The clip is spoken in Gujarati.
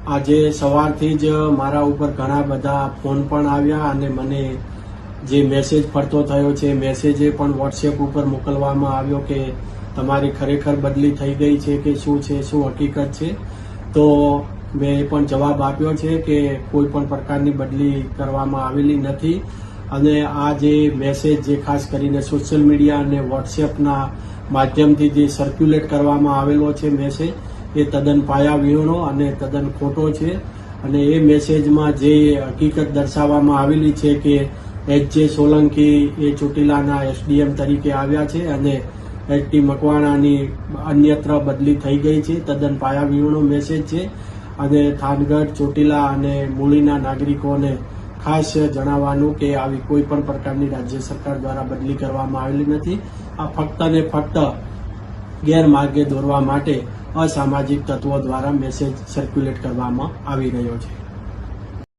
આજે સવારથી જ મારા ઉપર ઘણા બધા ફોન પણ આવ્યા અને મને જે મેસેજ ફરતો થયો છે મેસેજે પણ વોટ્સએપ ઉપર મોકલવામાં આવ્યો કે તમારી ખરેખર બદલી થઈ ગઈ છે કે શું છે, શું હકીકત છે. તો મેં એ પણ જવાબ આપ્યો છે કે કોઈ પણ પ્રકારની બદલી કરવામાં આવેલી નથી. અને આ જે મેસેજ જે ખાસ કરીને સોશિયલ મીડિયા અને વોટ્સએપના માધ્યમથી જે સર્ક્યુલેટ કરવામાં આવેલો છે મેસેજ, એ તદ્દન પાયાવિહોણો અને તદ્દન ખોટો છે. અને એ મેસેજમાં જે હકીકત દર્શાવવામાં આવેલી છે કે H.J. સોલંકી એ ચોટીલાના SDM તરીકે આવ્યા છે અને H.T. મકવાણાની અન્યત્ર બદલી થઈ ગઈ છે, તદ્દન પાયાવિહોણો મેસેજ છે. અને થાનગઢ, ચોટીલા અને મૂળીના નાગરિકોને ખાસ જણાવવાનું કે આવી કોઈ પણ પ્રકારની રાજ્ય સરકાર દ્વારા બદલી કરવામાં આવેલી નથી. આ ફક્ત ને ફક્ત ગેરમાર્ગે દોરવા માટે અસામાજિક તત્વો દ્વારા મેસેજ સર્ક્યુલેટ કરવામાં આવી રહ્યો છે.